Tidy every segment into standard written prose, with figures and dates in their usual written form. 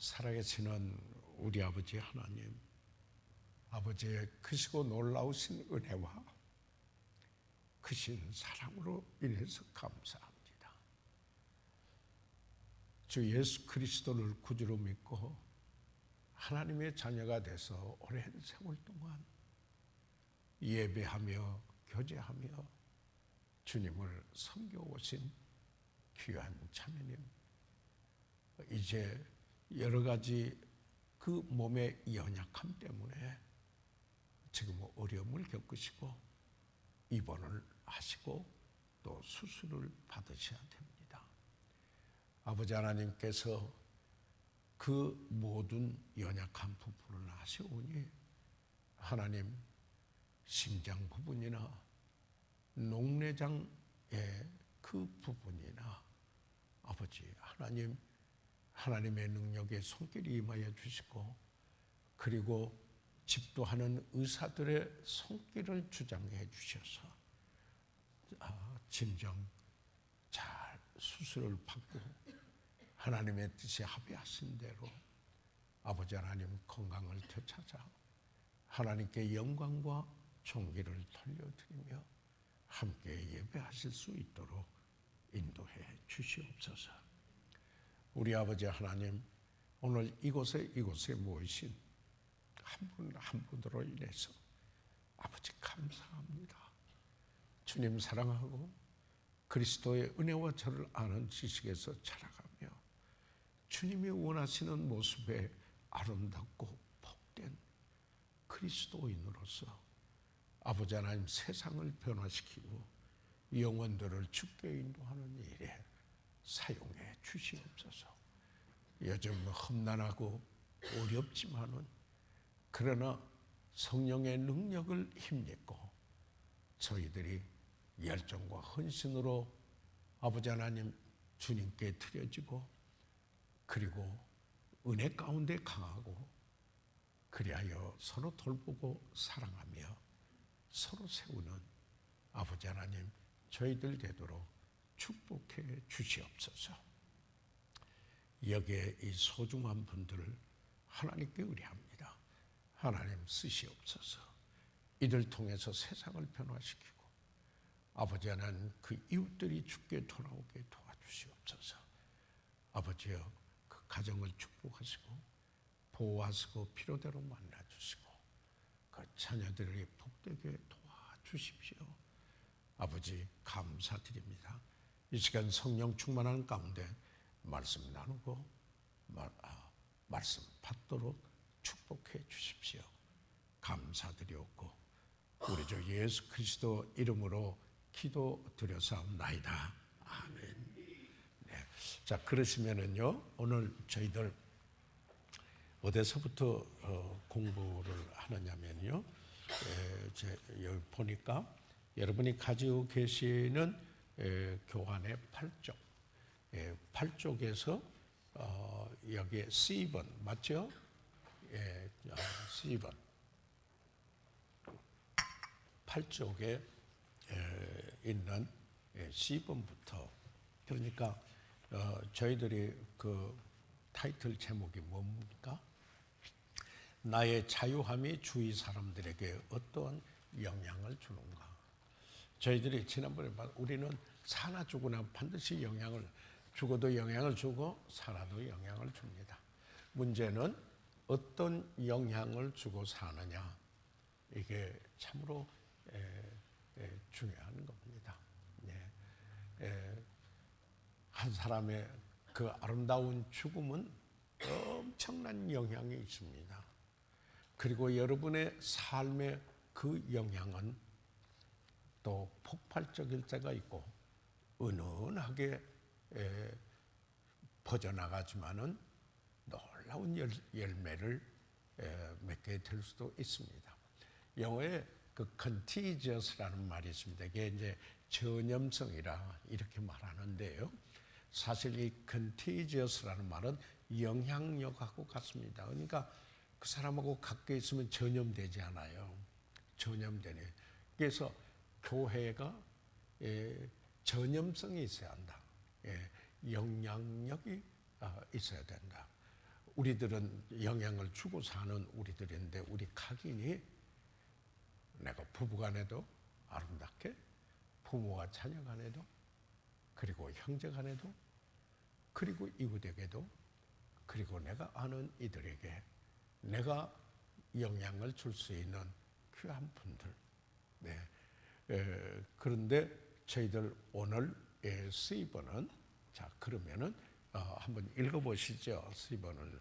살아계시는 우리 아버지 하나님, 아버지의 크시고 놀라우신 은혜와 크신 사랑으로 인해서 감사합니다. 주 예수 그리스도를 구주로 믿고 하나님의 자녀가 돼서 오랜 세월 동안 예배하며 교제하며 주님을 섬겨오신 귀한 자매님, 이제 여러 가지 그 몸의 연약함 때문에 지금 어려움을 겪으시고 입원을 하시고 또 수술을 받으셔야 됩니다. 아버지 하나님께서 그 모든 연약한 부분을 아시오니 하나님, 심장 부분이나 녹내장의 그 부분이나 아버지 하나님, 하나님의 능력에 손길이 임하여 주시고, 그리고 집도하는 의사들의 손길을 주장해 주셔서 진정 잘 수술을 받고 하나님의 뜻에 합의하신 대로 아버지 하나님 건강을 되찾아 하나님께 영광과 존귀를 돌려드리며 함께 예배하실 수 있도록 인도해 주시옵소서. 우리 아버지 하나님, 오늘 이곳에 모이신 한 분 한 분으로 인해서 아버지 감사합니다. 주님 사랑하고 그리스도의 은혜와 저를 아는 지식에서 자라가며 주님이 원하시는 모습에 아름답고 복된 그리스도인으로서 아버지 하나님 세상을 변화시키고 영혼들을 주께 인도하는 일에 사용해 주시옵소서. 요즘 험난하고 어렵지만은 그러나 성령의 능력을 힘입고 저희들이 열정과 헌신으로 아버지 하나님 주님께 드려지고 그리고 은혜 가운데 강하고 그리하여 서로 돌보고 사랑하며 서로 세우는 아버지 하나님 저희들 되도록 축복해 주시옵소서. 여기에 이 소중한 분들을 하나님께 의뢰합니다. 하나님 쓰시옵소서. 이들 통해서 세상을 변화시키고 아버지 하나님 그 이웃들이 주께 돌아오게 도와주시옵소서. 아버지여, 그 가정을 축복하시고 보호하시고 필요대로 만나주시고 그 자녀들이 복되게 도와주십시오. 아버지 감사드립니다. 이 시간 성령 충만한 가운데 말씀 나누고 말씀 받도록 축복해 주십시오. 감사드리옵고 우리 주 예수 그리스도 이름으로 기도드려사옵나이다. 아멘. 네. 자, 그러시면은요, 오늘 저희들 어디서부터 공부를 하느냐면요, 여기 보니까 여러분이 가지고 계시는 교환의 8쪽, 8쪽에서 여기에 C번 맞죠? C번 8쪽에 있는 C번부터, 그러니까 저희들이 그 타이틀 제목이 뭡니까? 나의 자유함이 주위 사람들에게 어떠한 영향을 주는가? 저희들이 지난번에 우리는 사나 죽으나 반드시 영향을, 죽어도 영향을 주고 살아도 영향을 줍니다. 문제는 어떤 영향을 주고 사느냐, 이게 참으로 중요한 겁니다. 한 사람의 그 아름다운 죽음은 엄청난 영향이 있습니다. 그리고 여러분의 삶의 그 영향은 또 폭발적일 때가 있고 은은하게 퍼져나가지만은 놀라운 열매를 맺게 될 수도 있습니다. 영어에 그 contagious라는 말이 있습니다. 이게 이제 전염성이라 이렇게 말하는데요. 사실 이 contagious라는 말은 영향력하고 같습니다. 그러니까 그 사람하고 가까이 있으면 전염되지 않아요. 전염되네. 그래서 교회가 전염성이 있어야 한다. 영향력이 있어야 된다. 우리들은 영향을 주고 사는 우리들인데 우리 각인이 내가 부부간에도 아름답게, 부모와 자녀간에도, 그리고 형제간에도, 그리고 이웃에게도, 그리고 내가 아는 이들에게 내가 영향을 줄 수 있는 귀한 분들. 네. 그런데 저희들 오늘 C번은, 자 그러면은 한번 읽어보시죠. C번을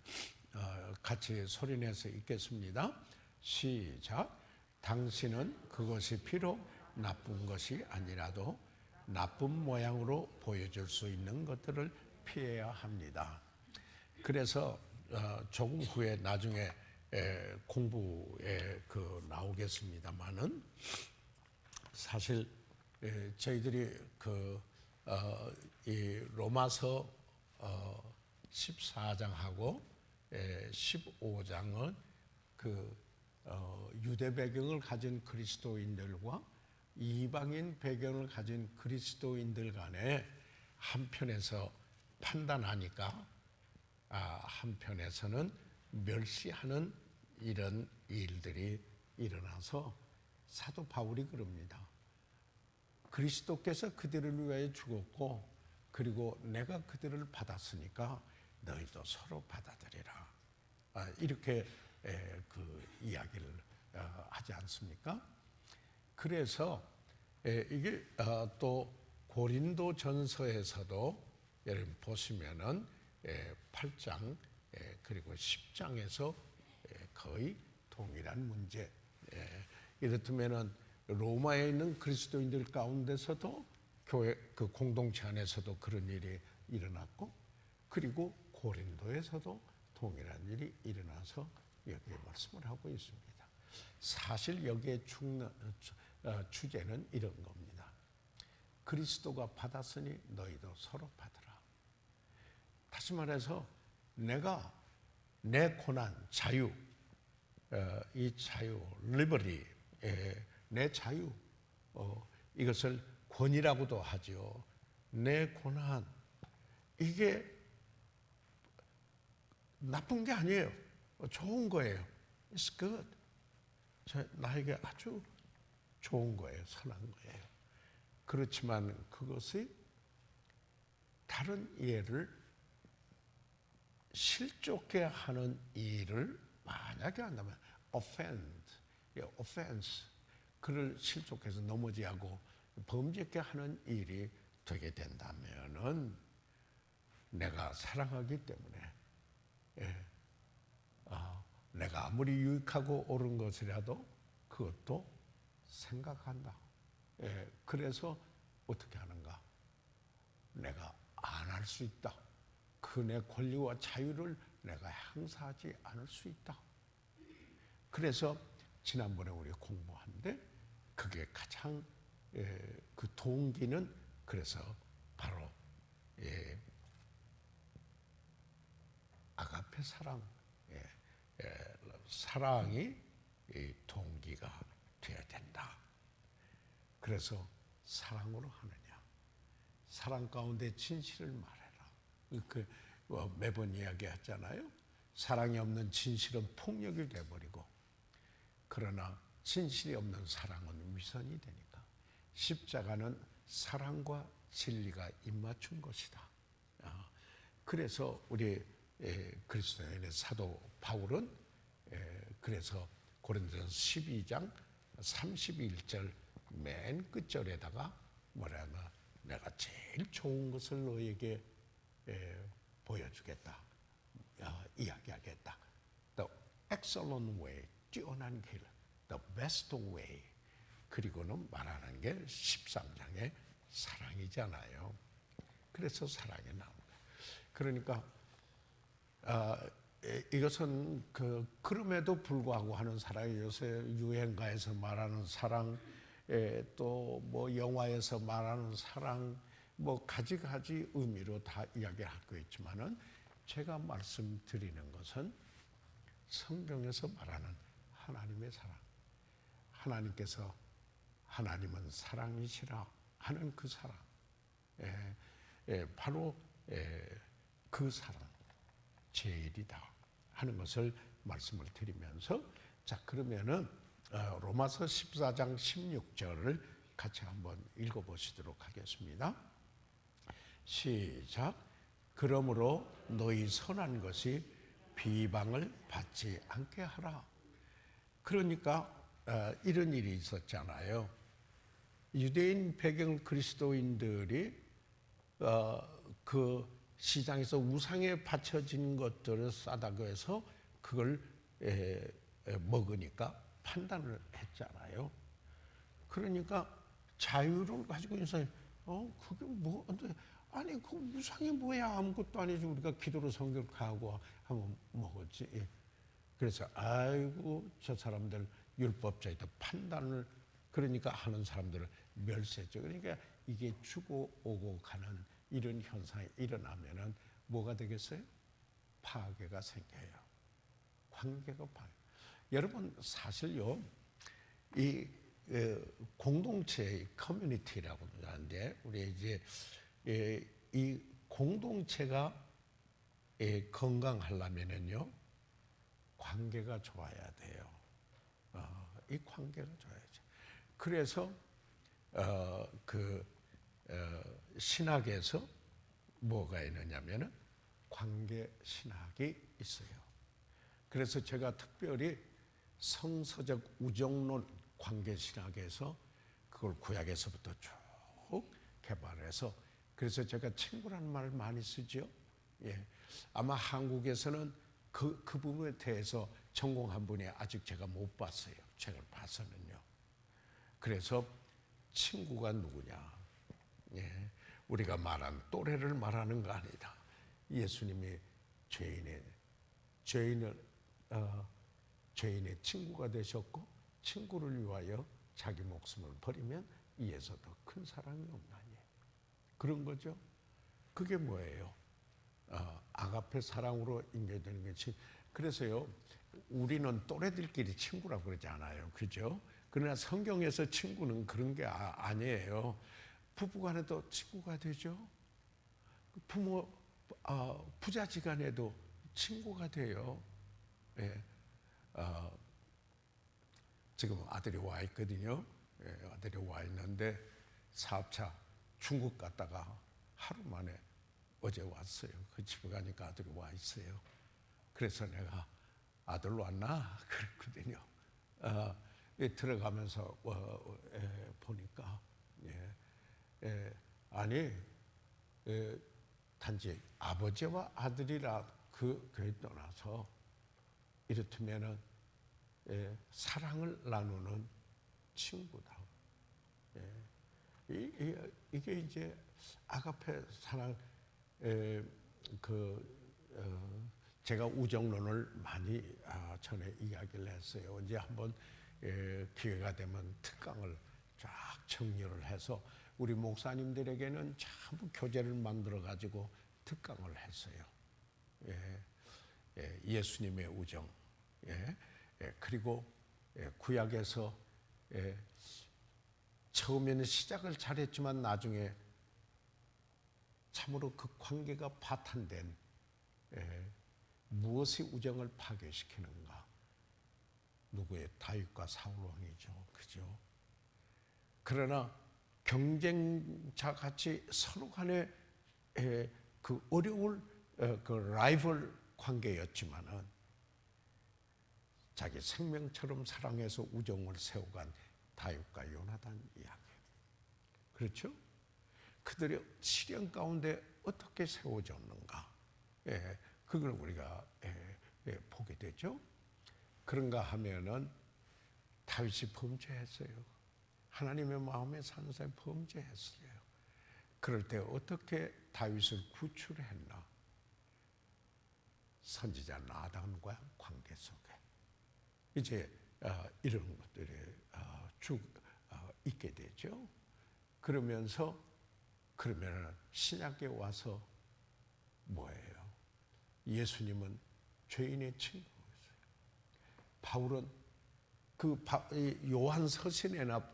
같이 소리내서 읽겠습니다. 시작. 당신은 그것이 비록 나쁜 것이 아니라도 나쁜 모양으로 보여줄 수 있는 것들을 피해야 합니다. 그래서 조금 후에 나중에 공부에 나오겠습니다만은 사실 저희들이 이 로마서 14장하고 15장은 유대 배경을 가진 그리스도인들과 이방인 배경을 가진 그리스도인들 간에 한편에서 판단하니까 한편에서는 멸시하는 이런 일들이 일어나서 사도 바울이 그럽니다. 그리스도께서 그들을 위하여 죽었고 그리고 내가 그들을 받았으니까 너희도 서로 받아들이라. 이렇게 이야기를 하지 않습니까? 그래서 이게 또 고린도 전서에서도 여러분 보시면은 8장 그리고 10장에서 거의 동일한 문제. 이렇다면은 로마에 있는 그리스도인들 가운데서도 교회 공동체 안에서도 그런 일이 일어났고, 그리고 고린도에서도 동일한 일이 일어나서 여기에 말씀을 하고 있습니다. 사실 여기에 주제는 이런 겁니다. 그리스도가 받았으니 너희도 서로 받으라. 다시 말해서 내가 내 고난, 자유, 이 자유, 리버리, 내 자유, 이것을 권위라고도 하죠. 내 고난, 이게 나쁜 게 아니에요. 좋은 거예요. It's good. 나에게 아주 좋은 거예요. 선한 거예요. 그렇지만 그것이 다른 이해를 실족해 하는 일을 만약에 한다면 offense, 그를 실족해서 넘어지게 하고 범죄케 하는 일이 되게 된다면은 내가 사랑하기 때문에 내가 아무리 유익하고 옳은 것이라도 그것도 생각한다. 그래서 어떻게 하는가? 내가 안 할 수 있다. 그 내 권리와 자유를 내가 행사하지 않을 수 있다. 그래서 지난번에 우리 공부한데 그게 가장 그 동기는 그래서 바로 아가페 사랑, 사랑이 동기가 되어야 된다. 그래서 사랑으로 하느냐, 사랑 가운데 진실을 말해라. 매번 이야기했잖아요. 사랑이 없는 진실은 폭력이 돼버리고, 그러나 진실이 없는 사랑은 위선이 되니까 십자가는 사랑과 진리가 입맞춘 것이다. 그래서 우리 그리스도인의 사도 바울은 그래서 고린도전서 12장 31절 맨 끝절에다가 뭐냐면 내가 제일 좋은 것을 너에게 보여주겠다. 이야기하겠다. The excellent way, 뛰어난 길. The best way. 그리고는 말하는 게 13장의 사랑이잖아요. 그래서 사랑이 나옵니다. 그러니까 이것은 그럼에도 불구하고 하는 사랑이 요새 유행가에서 말하는 사랑, 또 뭐 영화에서 말하는 사랑, 뭐 가지가지 의미로 다 이야기하고 있지만은 제가 말씀드리는 것은 성경에서 말하는 하나님의 사랑, 하나님께서 하나님은 사랑이시라 하는 그 사랑, 바로 그 사랑 제일이다. 하는 것을 말씀을 드리면서, 자, 그러면은 로마서 14장 16절을 같이 한번 읽어보시도록 하겠습니다. 시작. 그러므로 너희 선한 것이 비방을 받지 않게 하라. 그러니까 이런 일이 있었잖아요. 유대인 배경 그리스도인들이 그 시장에서 우상에 바쳐진 것들을 싸다고 해서 그걸 먹으니까 판단을 했잖아요. 그러니까 자유를 가지고 있는 사람이 그게 뭐, 아니 그 우상이 뭐야, 아무것도 아니지, 우리가 기도로 성경을 가고 하면 먹었지. 그래서 아이고 저 사람들 율법자이다 판단을 그러니까 하는 사람들을 멸시했죠. 그러니까 이게 주고 오고 가는 이런 현상이 일어나면은 뭐가 되겠어요? 파괴가 생겨요. 관계가 파괴. 여러분 사실요, 이 공동체의 커뮤니티라고 하는데, 우리 이제 이 공동체가 건강하려면은요, 관계가 좋아야 돼요. 이 관계가 좋아야죠. 그래서 신학에서 뭐가 있느냐면은 관계 신학이 있어요. 그래서 제가 특별히 성서적 우정론 관계 신학에서 그걸 구약에서부터 쭉 개발해서, 그래서 제가 친구라는 말을 많이 쓰죠. 예. 아마 한국에서는 그 부분에 대해서 전공한 분이 아직 제가 못 봤어요. 책을 봐서는요. 그래서 친구가 누구냐? 예. 우리가 말한 또래를 말하는 거 아니다. 예수님이 죄인의 친구가 되셨고, 친구를 위하여 자기 목숨을 버리면 이에서 더 큰 사랑이 없나니. 그런 거죠. 그게 뭐예요? 아가페 사랑으로 인계되는 것이. 그래서요, 우리는 또래들끼리 친구라고 그러지 않아요. 그죠? 그러나 성경에서 친구는 그런 게 아니에요. 부부간에도 친구가 되죠. 부자지간에도 친구가 돼요. 예. 지금 아들이 와 있거든요. 예, 아들이 와 있는데 사업차 중국 갔다가 하루 만에 어제 왔어요. 그 집에 가니까 아들이 와 있어요. 그래서 내가 아들 왔나? 그랬거든요. 들어가면서 보니까 아니 단지 아버지와 아들이라 그에 떠나서 이렇다면은 사랑을 나누는 친구다. 이게 이제 아가페 사랑. 제가 우정론을 많이 전에 이야기를 했어요. 이제 한번 기회가 되면 특강을 쫙 정리를 해서 우리 목사님들에게는 전부 교재를 만들어 가지고 특강을 했어요. 예수님의 우정. 그리고 구약에서 처음에는 시작을 잘했지만 나중에 참으로 그 관계가 파탄된 무엇이 우정을 파괴시키는가? 누구의? 다윗과 사울 왕이죠. 그죠? 그러나 경쟁자 같이 서로 간에 그 어려울 그 라이벌 관계였지만은 자기 생명처럼 사랑해서 우정을 세워간 다윗과 요나단 이야기. 그렇죠? 그들의 시련 가운데 어떻게 세워졌는가? 그걸 우리가 보게 되죠. 그런가 하면은 다윗이 범죄했어요. 하나님의 마음에 사는 사람이 범죄했어요. 그럴 때 어떻게 다윗을 구출했나? 선지자 나단과 관계 속에 이제 이런 것들이 쭉 있게 되죠. 그러면 신약에 와서 뭐예요? 예수님은 죄인의 친구였어요. 바울은 요한 서신에나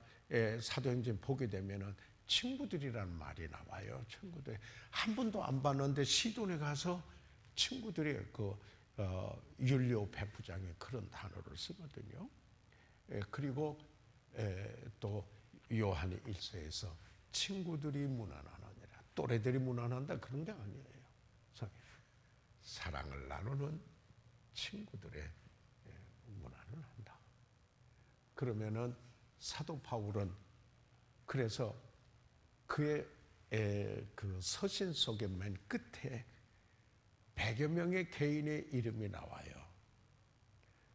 사도행전 보게 되면은 친구들이라는 말이 나와요. 친구들 한 번도 안 봤는데 시돈에 가서 친구들이 율료 백부장이 그런 단어를 쓰거든요. 그리고 또 요한 1서에서 친구들이 무난하느니라, 또래들이 무난한다 그런 게 아니에요. 사랑을 나누는 친구들의 문화는 한다. 그러면은 사도 바울은 그래서 그의 그 서신 속의 맨 끝에 100여 명의 개인의 이름이 나와요.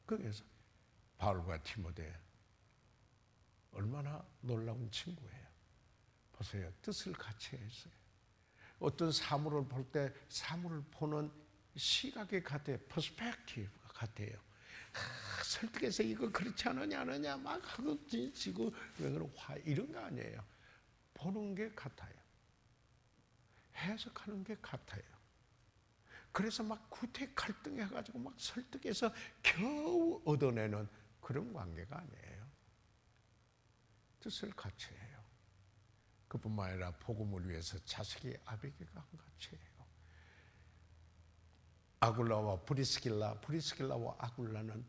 그래서 바울과 디모데 얼마나 놀라운 친구예요. 보세요. 뜻을 같이 했어요. 어떤 사물을 볼 때 사물을 보는 시각이 같아요. 퍼스펙티브가 같아요. 설득해서 이거 그렇지 않느냐 막 하고 지고 화 이런 거 아니에요. 보는 게 같아요. 해석하는 게 같아요. 그래서 막 구태 갈등해가지고 막 설득해서 겨우 얻어내는 그런 관계가 아니에요. 뜻을 같이 해요. 그뿐만 아니라 복음을 위해서 자식이 아비게가 같이 해요. 아굴라와 브리스길라와 아굴라는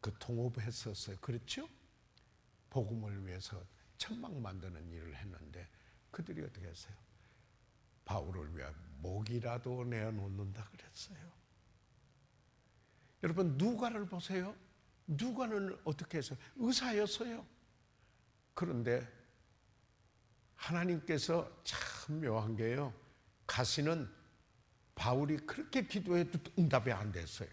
그 동업했었어요. 그렇죠? 복음을 위해서 천막 만드는 일을 했는데 그들이 어떻게 했어요? 바울을 위해 목이라도 내어놓는다 그랬어요. 여러분 누가를 보세요. 누가는 어떻게 했어요? 의사였어요. 그런데 하나님께서 참 묘한 게요. 가시는 바울이 그렇게 기도해도 응답이 안 됐어요.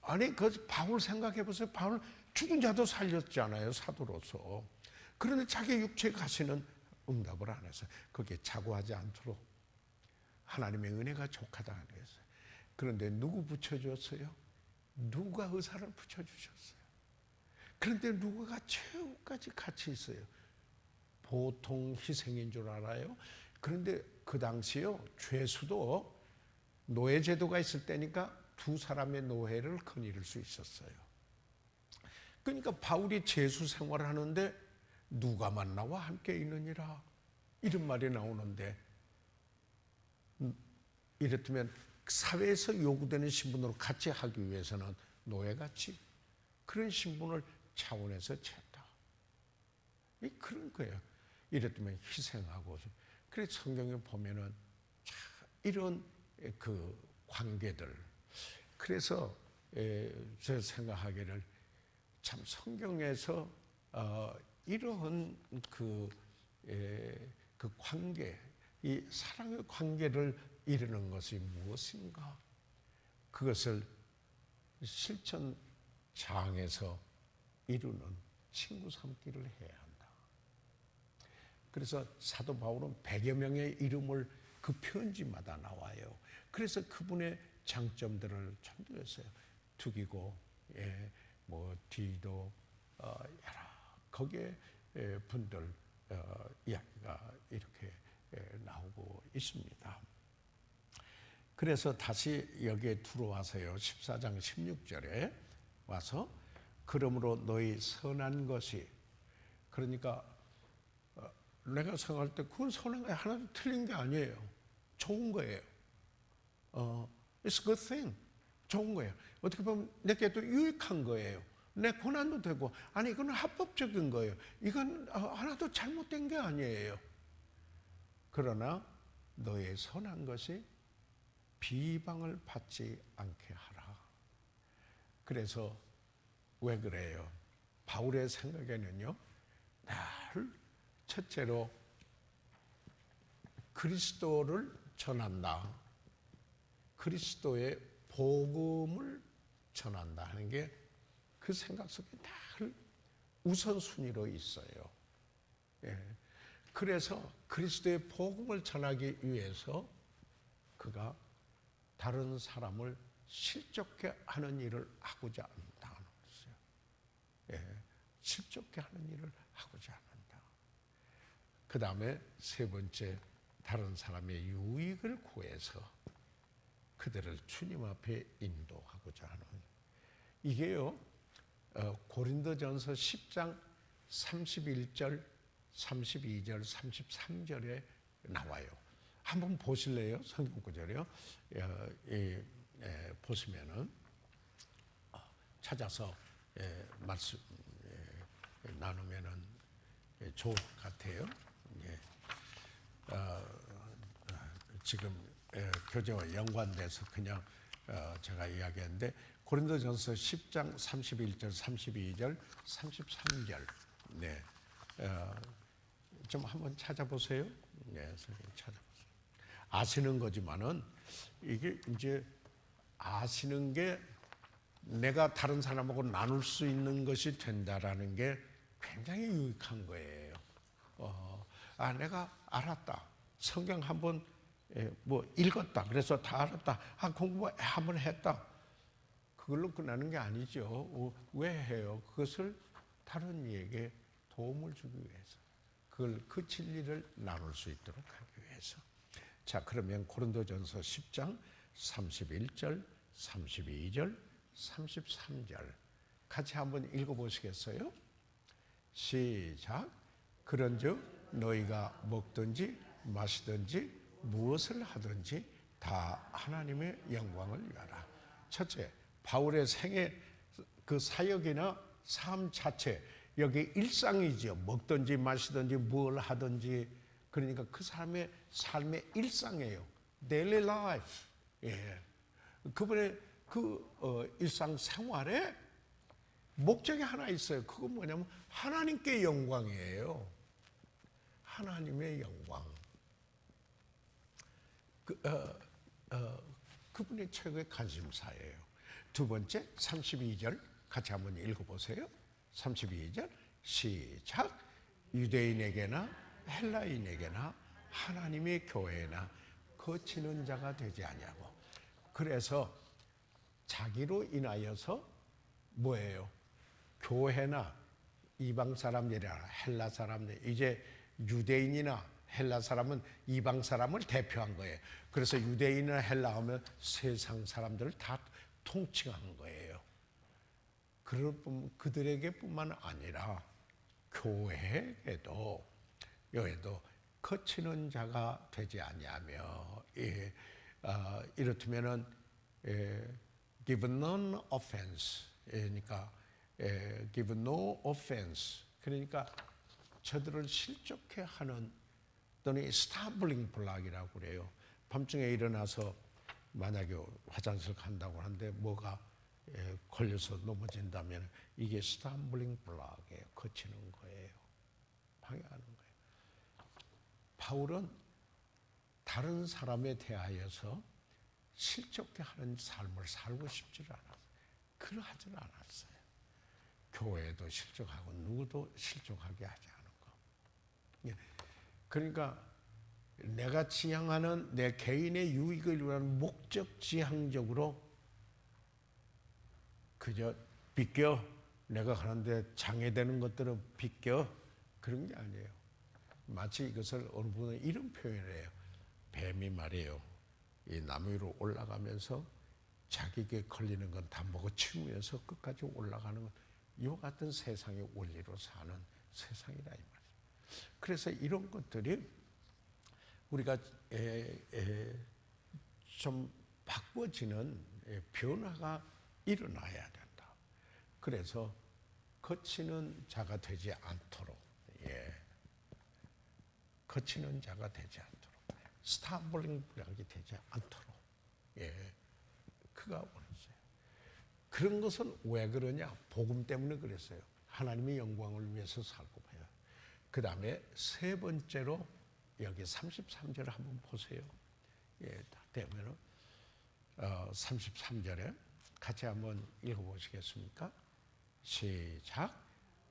아니 그 바울 생각해 보세요. 바울 죽은 자도 살렸잖아요. 사도로서. 그런데 자기 육체에 가시는 응답을 안 했어요. 거기에 자고하지 않도록 하나님의 은혜가 족하다 그랬어요. 그런데 누구 붙여줬어요? 누가 의사를 붙여주셨어요. 그런데 누가가 최후까지 같이 있어요. 보통 희생인 줄 알아요. 그런데 그 당시요 죄수도 노예제도가 있을 때니까 두 사람의 노예를 거느릴 수 있었어요. 그러니까 바울이 죄수 생활을 하는데 누가만 나와 함께 있느니라 이런 말이 나오는데, 이렇다면 사회에서 요구되는 신분으로 같이 하기 위해서는 노예같이 그런 신분을 차원에서 채웠다. 그런 거예요. 이랬다면 희생하고. 그래서 성경에 보면은 이런 그 관계들. 그래서 제가 생각하기를 참 성경에서 이러한 그 관계, 이 사랑의 관계를 이루는 것이 무엇인가? 그것을 실천장에서 이루는 친구 삼기를 해야 한다. 그래서 사도 바울은 100여 명의 이름을 그 편지마다 나와요. 그래서 그분의 장점들을 전도했어요. 투기고, 디도, 여러 거기에 분들 이야기가 이렇게 나오고 있습니다. 그래서 다시 여기에 들어와서요. 14장 16절에 와서 그러므로 너희 선한 것이, 그러니까 내가 생각할 때 그건 선한 게 하나도 틀린 게 아니에요. 좋은 거예요. It's a good thing. 좋은 거예요. 어떻게 보면 내게도 유익한 거예요. 내 고난도 되고, 아니 이건 합법적인 거예요. 이건 하나도 잘못된 게 아니에요. 그러나 너의 선한 것이 비방을 받지 않게 하라. 그래서 왜 그래요? 바울의 생각에는요, 나를 첫째로 그리스도를 전한다. 그리스도의 복음을 전한다 하는 게 그 생각 속에 늘 우선순위로 있어요. 그래서 그리스도의 복음을 전하기 위해서 그가 다른 사람을 실족해 하는 일을 하고자 않는다는 것이에요. 실족해 하는 일을 하고자 않는다. 그 다음에 세 번째, 다른 사람의 유익을 구해서 그들을 주님 앞에 인도하고자 하는, 이게요 고린도전서 10장 31절, 32절, 33절에 나와요. 한번 보실래요? 성경 구절이요. 보시면은 찾아서 말씀 나누면은 좋을 것 같아요. 지금 교재와 연관돼서 그냥 제가 이야기했는데 고린도전서 10장 31절, 32절, 33절 좀 한번 찾아보세요. 선생님 찾아보세요. 아시는 거지만은 이게 이제 아시는 게 내가 다른 사람하고 나눌 수 있는 것이 된다라는 게 굉장히 유익한 거예요. 내가 알았다. 성경 한번 뭐 읽었다. 그래서 다 알았다. 공부 한번 했다. 그걸로 끝나는 게 아니죠. 왜 해요? 그것을 다른 이에게 도움을 주기 위해서. 그걸 그 진리를 나눌 수 있도록 하기 위해서. 자, 그러면 고린도전서 10장 31절, 32절, 33절 같이 한번 읽어보시겠어요? 시작. 그런즉 너희가 먹든지 마시든지 무엇을 하든지 다 하나님의 영광을 위하라. 첫째, 바울의 생애 그 사역이나 삶 자체, 여기 일상이죠. 먹든지 마시든지 뭘 하든지, 그러니까 그 사람의 삶의 일상이에요. daily life. 그분의 그 일상생활에 목적이 하나 있어요. 그건 뭐냐면 하나님께 영광이에요. 하나님의 영광. 그분의 최고의 관심사예요. 두 번째 32절 같이 한번 읽어보세요. 32절 시작. 유대인에게나 헬라인에게나 하나님의 교회나 거치는 자가 되지 아니하고. 그래서 자기로 인하여서 뭐예요? 교회나 이방 사람들이나 헬라 사람들, 이제 유대인이나 헬라 사람은 이방 사람을 대표한 거예요. 그래서 유대인이나 헬라 하면 세상 사람들을 다 통칭한 거예요. 그들에게뿐만 아니라 교회에도 여기도 거치는 자가 되지 아니하며, 이렇다면은 give none offense, 그러니까 give no offense, 그러니까 저들을 실족해 하는, 또는 스타블링 블락이라고 그래요. 밤중에 일어나서 만약에 화장실 간다고 하는데 뭐가 걸려서 넘어진다면 이게 스타블링 블락이에요. 거치는 거예요. 방해하는 거예요. 바울은 다른 사람에 대하여서 실족해 하는 삶을 살고 싶지 않았어요. 그러하지는 않았어요. 교회도 실족하고 누구도 실족하게 하지 않은 거. 그러니까 내가 지향하는 내 개인의 유익을 위한 목적 지향적으로 그저 비껴, 내가 가는데 장애되는 것들은 비껴, 그런 게 아니에요. 마치 이것을 어느 분은 이런 표현을 해요. 뱀이 말이에요. 이 나무 위로 올라가면서 자기에게 걸리는 건 다 먹어치우면서 끝까지 올라가는 건 이와 같은 세상의 원리로 사는 세상이다 이 말이에요. 그래서 이런 것들이 우리가 좀 바꿔지는 변화가 일어나야 된다. 그래서 거치는 자가 되지 않도록, 거치는 자가 되지 않도록, 스타블링 블락이 되지 않도록, 그가 원했어요. 그런 것은 왜 그러냐? 복음 때문에 그랬어요. 하나님의 영광을 위해서 살고 봐요. 그 다음에 세 번째로 여기 33절을 한번 보세요. 다 되면은 33절에 같이 한번 읽어보시겠습니까? 시작.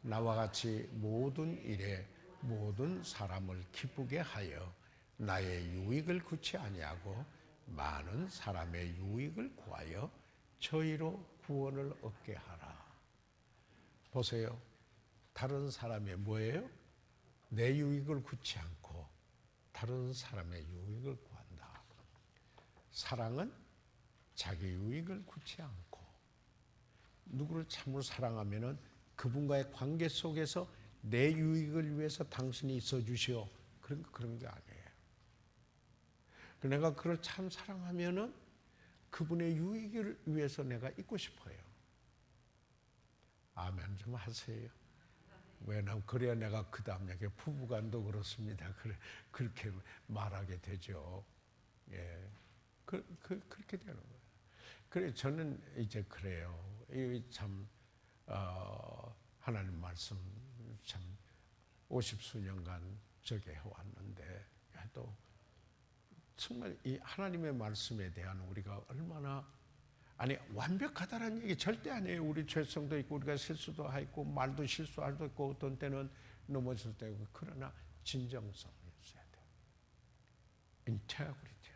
나와 같이 모든 일에 모든 사람을 기쁘게 하여 나의 유익을 구치 아니하고 많은 사람의 유익을 구하여 저희로 구원을 얻게 하라. 보세요. 다른 사람의 뭐예요? 내 유익을 구치 않고 다른 사람의 유익을 구한다. 사랑은 자기 유익을 구치 않고, 누구를 참으로 사랑하면은 그분과의 관계 속에서 내 유익을 위해서 당신이 있어 주시오. 그런 게 아니에요. 내가 그를 참 사랑하면은 그분의 유익을 위해서 내가 있고 싶어요. 아멘 좀 하세요. 왜냐면 그래야 내가 그 다음에 부부간도 그렇습니다. 그렇게 말하게 되죠. 예, 그렇게 되는 거예요. 그래 저는 이제 그래요. 참 하나님 말씀 참 50수년간 저게 해왔는데 해도 정말 이 하나님의 말씀에 대한 우리가 얼마나 아니 완벽하다는 얘기 절대 아니에요. 우리 죄성도 있고 우리가 실수도 하고 말도 실수할 수도 있고 어떤 때는 넘어질 때도 있고 그러나 진정성이 있어야 돼요. 인테그리티.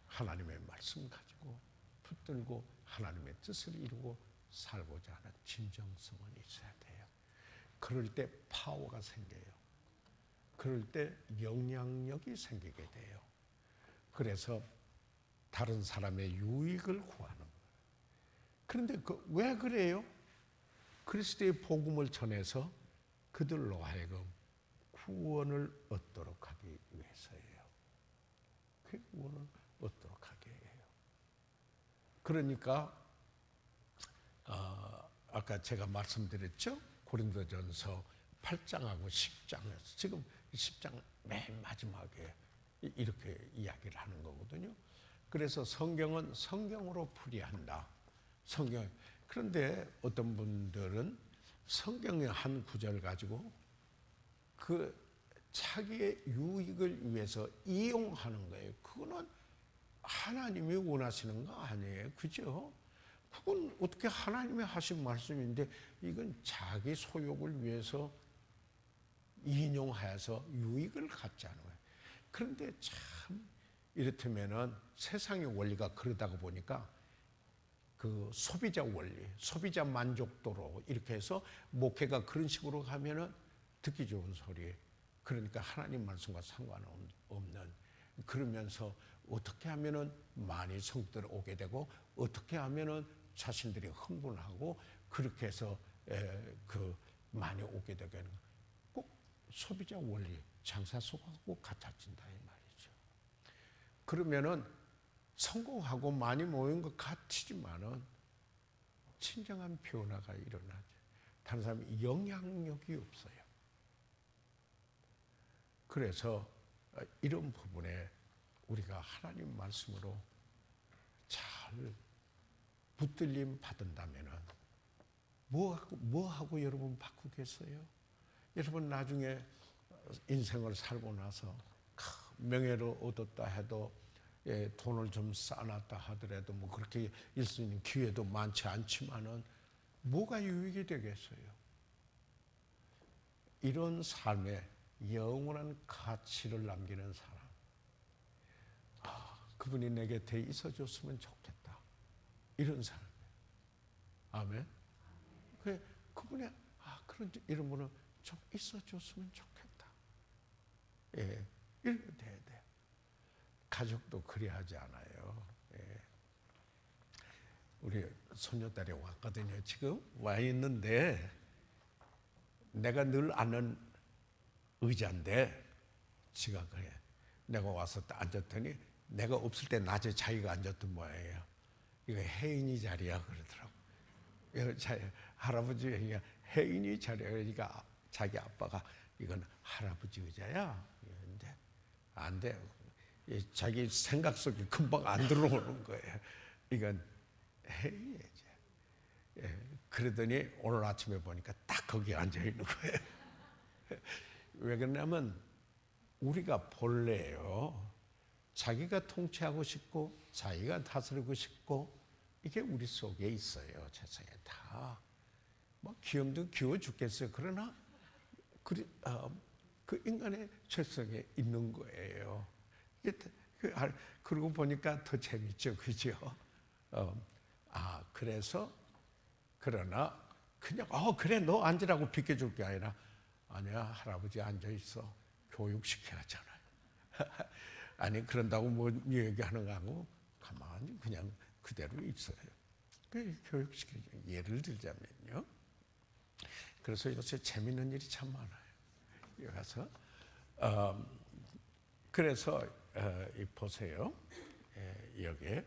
하나님의 말씀 가지고 붙들고 하나님의 뜻을 이루고 살고자 하는 진정성은 있어야 돼요. 그럴 때 파워가 생겨요. 그럴 때 영향력이 생기게 돼요. 그래서 다른 사람의 유익을 구하는 거예요. 그런데 왜 그래요? 그리스도의 복음을 전해서 그들로 하여금 구원을 얻도록 하기 위해서예요. 그 구원을 얻도록 하게 해요. 그러니까 아까 제가 말씀드렸죠? 고린도전서 8장하고 10장에서 지금 10장 맨 마지막에 이렇게 이야기를 하는 거거든요. 그래서 성경은 성경으로 풀이한다. 성경. 그런데 어떤 분들은 성경의 한 구절 가지고 그 자기의 유익을 위해서 이용하는 거예요. 그거는 하나님이 원하시는 거 아니에요. 그죠? 그건 어떻게 하나님이 하신 말씀인데 이건 자기 소욕을 위해서 인용하여서 유익을 갖자는 거예요. 그런데 참 이렇다면은 세상의 원리가 그러다가 보니까 그 소비자 원리, 소비자 만족도로 이렇게 해서 목회가 그런 식으로 하면은 듣기 좋은 소리. 그러니까 하나님 말씀과 상관없는 그러면서 어떻게 하면은 많이 성도들 오게 되고 어떻게 하면은 자신들이 흥분하고 그렇게 해서 많이 오게 되게 하는 꼭 소비자 원리, 장사 속하고 같아진다 이 말이죠. 그러면은 성공하고 많이 모인 것 같지만은 진정한 변화가 일어나죠. 다른 사람이 영향력이 없어요. 그래서 이런 부분에 우리가 하나님 말씀으로 잘 붙들림 받은다면은 뭐하고 여러분 바꾸겠어요? 여러분 나중에 인생을 살고 나서 명예를 얻었다 해도 돈을 좀 쌓아놨다 하더라도 뭐 그렇게 일 수 있는 기회도 많지 않지만은 뭐가 유익이 되겠어요? 이런 삶에 영원한 가치를 남기는 사람. 그분이 내 곁에 있어줬으면 좋겠다. 이런 사람. 아멘. 그분이 그런 이런 분은 좀 있어줬으면 좋겠다. 예, 이렇게 돼야 돼요. 가족도 그리하지 않아요. 예. 우리 손녀딸이 왔거든요. 지금 와 있는데 내가 늘 아는 의자인데 지가 그래. 내가 와서 앉았더니 내가 없을 때 낮에 자기가 앉았던 모양이에요. 이거 혜인이 자리야 그러더라고. 할아버지 혜인이 자리야. 그러니까 자기 아빠가 이건 할아버지 의자야. 근데 안 돼. 자기 생각 속에 금방 안 들어오는 거예요. 이건 혜인이 의자. 그러더니 오늘 아침에 보니까 딱 거기 앉아 있는 거예요. 왜 그러냐면 우리가 본래요. 자기가 통치하고 싶고 자기가 다스리고 싶고 이게 우리 속에 있어요. 세상에 다. 뭐 귀염도 귀여워 죽겠어요. 그러나 그 인간의 죄성에 있는 거예요. 그러고 보니까 더 재밌죠. 그죠? 그래서 그러나 그냥 그래 너 앉으라고 비켜줄 게 아니라 아니야 할아버지 앉아있어. 교육시켜야 하잖아요. 아니 그런다고 뭐 얘기하는 거하고 가만히 그냥 그대로 있어요. 교육시키죠. 예를 들자면요. 그래서 요새 재밌는 일이 참 많아요. 여기 가서 그래서 보세요. 여기에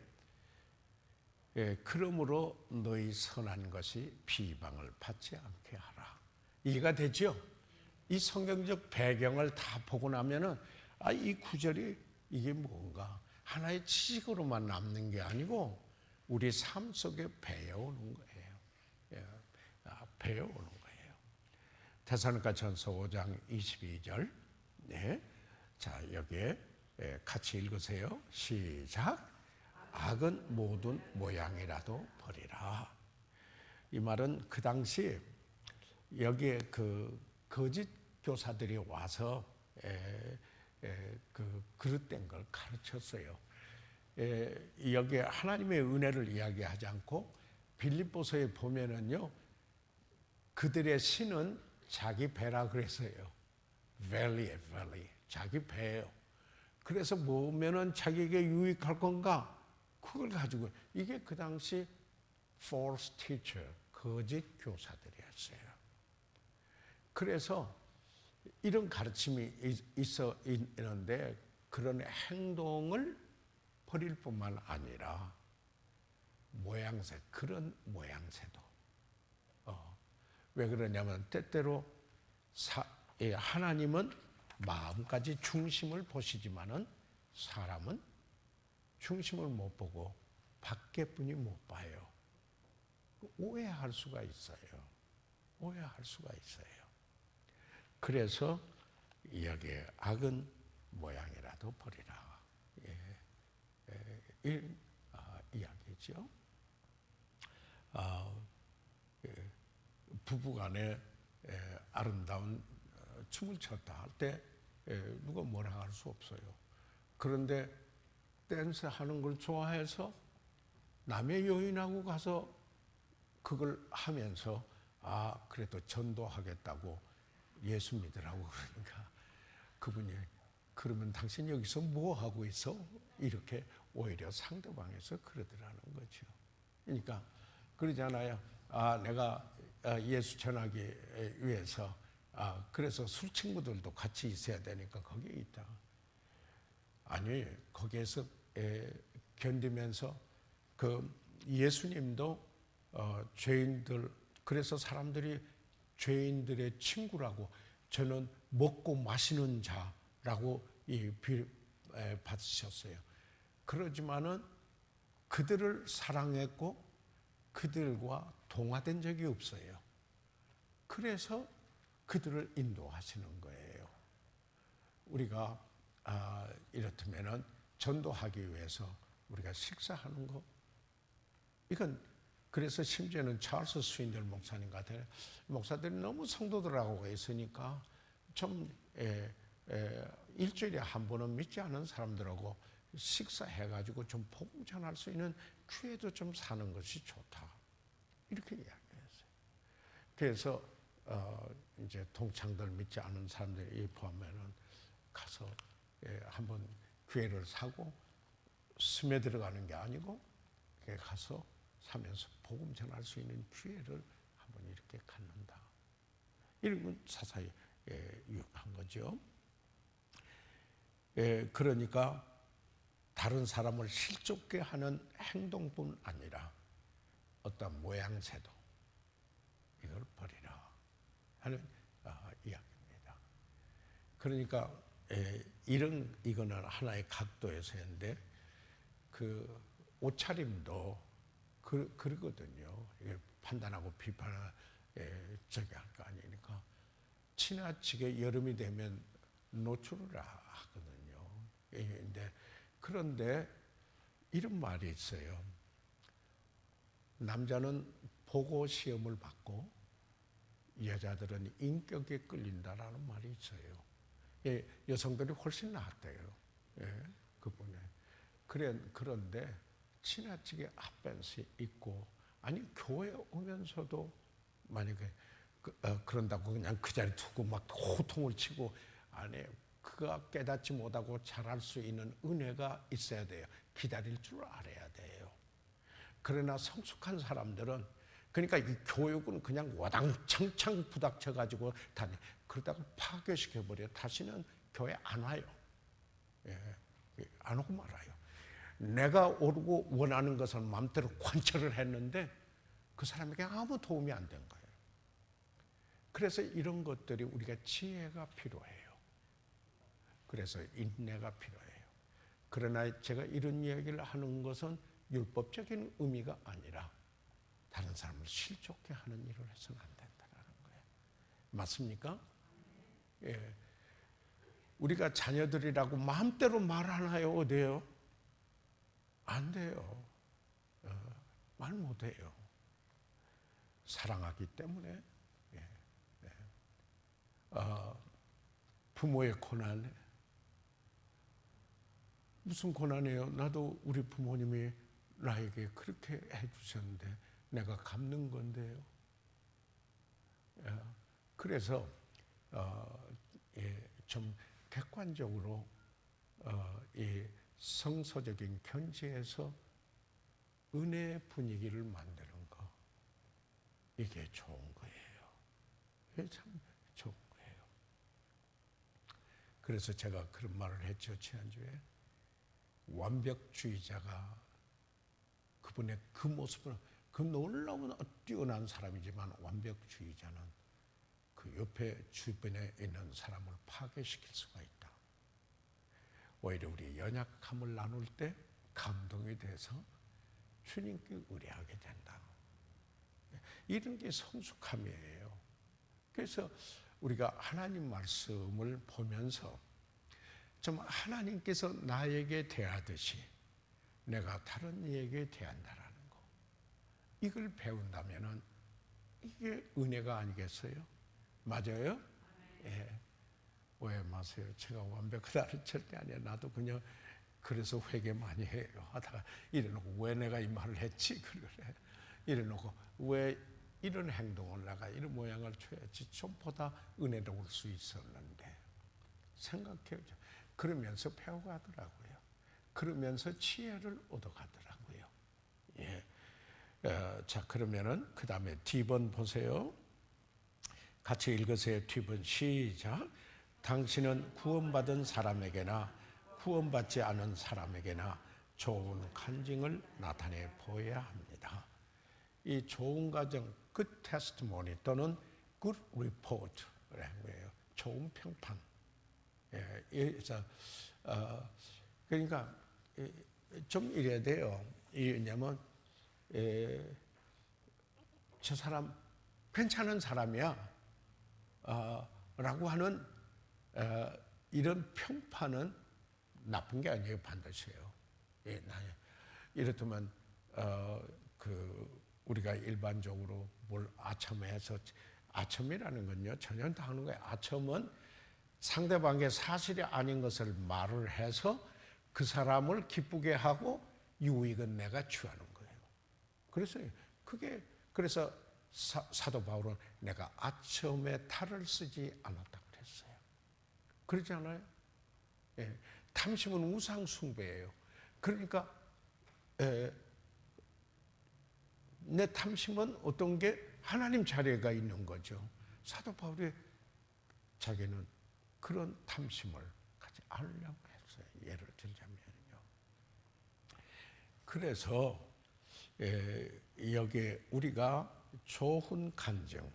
그러므로 너희 선한 것이 비방을 받지 않게 하라. 이해가 되죠? 이 성경적 배경을 다 보고 나면은 이 구절이 이게 뭔가 하나의 지식으로만 남는 게 아니고 우리 삶 속에 배워오는 거예요. 배워오는 거예요. 데살로니가전서 5장 22절. 네. 자, 여기에 같이 읽으세요. 시작. 악은 모든 모양이라도 버리라. 이 말은 그 당시 여기에 그 거짓 교사들이 와서 그 그릇된 걸 가르쳤어요. 여기에 하나님의 은혜를 이야기하지 않고 빌립보서에 보면은요, 그들의 신은 자기 배라 그랬어요. 벨리에 벨리, 자기 배예요. 그래서 뭐면은 자기에게 유익할 건가? 그걸 가지고 이게 그 당시 false teacher, 거짓 교사들이었어요. 그래서 이런 가르침이 있는데 그런 행동을 버릴 뿐만 아니라 모양새, 그런 모양새도 왜 그러냐면 때때로 하나님은 마음까지 중심을 보시지만은 사람은 중심을 못 보고 밖에뿐이 못 봐요. 오해할 수가 있어요. 오해할 수가 있어요. 그래서 여기에 악은 모양이라도 버리라. 이야기죠. 부부간에 아름다운 춤을 췄다 할 때 누가 뭐라 할 수 없어요. 그런데 댄스 하는 걸 좋아해서 남의 여인하고 가서 그걸 하면서 그래도 전도하겠다고 예수 믿으라고 그러니까 그분이 그러면 당신 여기서 뭐 하고 있어? 이렇게 오히려 상대방에서 그러더라는 거죠. 그러니까 그러잖아요. 내가 예수 전하기 위해서 그래서 술 친구들도 같이 있어야 되니까 거기에 있다. 아니 거기에서 견디면서 그 예수님도 죄인들, 그래서 사람들이 죄인들의 친구라고, 저는 먹고 마시는 자라고 받으셨어요. 그러지만은 그들을 사랑했고 그들과 동화된 적이 없어요. 그래서 그들을 인도하시는 거예요. 우리가 이렇다면은 전도하기 위해서 우리가 식사하는 거, 이건 그래서 심지어는 찰스 스윈들 목사님 같은 목사들이 너무 성도들하고 있으니까 좀 일주일에 한 번은 믿지 않은 사람들하고 식사해가지고 좀 복음 전할 수 있는 기회도 좀 사는 것이 좋다. 이렇게 이야기했어요. 그래서 이제 동창들 믿지 않은 사람들이 포함하면은 가서 한번 기회를 사고 스며 들어가는 게 아니고 가서 사면서 복음 전할 수 있는 기회를 한번 이렇게 갖는다. 이런 건 사사히 유익한 거죠. 그러니까 다른 사람을 실족게 하는 행동뿐 아니라 어떤 모양새도 이걸 버리라 하는 이야기입니다. 그러니까 이거는 하나의 각도에서 했는데 그 옷차림도 그러거든요. 판단하고 비판을 저기 할 거 아니니까 지나치게 여름이 되면 노출을 하거든요. 그런데 이런 말이 있어요. 남자는 보고 시험을 받고 여자들은 인격에 끌린다라는 말이 있어요. 여성들이 훨씬 낫대요. 그분에. 그런데 지나치게 핫팬스 입고, 아니 교회 오면서도 만약에 그런다고 그냥 그 자리 두고 막 호통을 치고 안에 그가 깨닫지 못하고 잘할 수 있는 은혜가 있어야 돼요. 기다릴 줄 알아야 돼요. 그러나 성숙한 사람들은 그러니까 이 교육은 그냥 와당창창 부닥쳐가지고 그러다가 파괴시켜버려요. 다시는 교회 안 와요. 안 오고 말아요. 내가 오르고 원하는 것을 마음대로 관철을 했는데 그 사람에게 아무 도움이 안 된 거예요. 그래서 이런 것들이 우리가 지혜가 필요해요. 그래서 인내가 필요해요. 그러나 제가 이런 이야기를 하는 것은 율법적인 의미가 아니라 다른 사람을 실족해 하는 일을 해서는 안 된다는 거예요. 맞습니까? 예. 우리가 자녀들이라고 마음대로 말하나요? 어때요? 안 돼요. 말 못해요. 사랑하기 때문에. 예. 예. 부모의 고난. 무슨 고난이에요? 나도 우리 부모님이 나에게 그렇게 해주셨는데 내가 갚는 건데요. 그래서 좀 객관적으로 이 성서적인 견지에서 은혜의 분위기를 만드는 거, 이게 좋은 거예요. 이게 참 좋은 거예요. 그래서 제가 그런 말을 했죠, 지난주에. 완벽주의자가 그분의 그 모습을, 그 놀라운 뛰어난 사람이지만 완벽주의자는 그 옆에 주변에 있는 사람을 파괴시킬 수가 있다. 오히려 우리 연약함을 나눌 때 감동이 돼서 주님께 의뢰하게 된다. 이런 게 성숙함이에요. 그래서 우리가 하나님 말씀을 보면서 좀 하나님께서 나에게 대하듯이 내가 다른 이에게 대한다라는 거, 이걸 배운다면은 이게 은혜가 아니겠어요? 맞아요? 예. 오해 마세요. 제가 완벽하다는 절대 아니에요. 나도 그냥 그래서 회개 많이 해요. 하다가 이래놓고 왜 내가 이 말을 했지? 그래. 이래놓고 왜 이런 행동을 내가 이런 모양을 취했지? 좀보다 은혜로울 수 있었는데. 생각해요. 그러면서 배워가더라고요. 그러면서 지혜를 얻어가더라고요. 예. 자, 그러면은 그 다음에 D번 보세요. 같이 읽으세요. D번 시작. 당신은 구원받은 사람에게나 구원받지 않은 사람에게나 좋은 간증을 나타내 보여야 합니다. 이 좋은 가정, good testimony 또는 good report라는 거예요. 좋은 평판. 예, 그래서 그러니까 좀 이래야 돼요. 왜냐면 저 사람 괜찮은 사람이야 라고 하는 이런 평판은 나쁜 게 아니에요. 반드시요. 예, 이렇다면 우리가 일반적으로 뭘 아첨해서, 아첨이라는 건요 전혀 다른 거예요. 아첨은 상대방의 사실이 아닌 것을 말을 해서 그 사람을 기쁘게 하고 유익은 내가 취하는 거예요. 그래서 사도 바울은 내가 아첨의 탈을 쓰지 않았다 그랬어요. 그러지 않아요? 예. 탐심은 우상 숭배예요. 그러니까 내 탐심은 어떤 게 하나님 자리가 있는 거죠. 사도 바울이 자기는 그런 탐심을 갖지 않으려고 했어요. 예를 들자면요. 그래서 여기에 우리가 좋은 간증,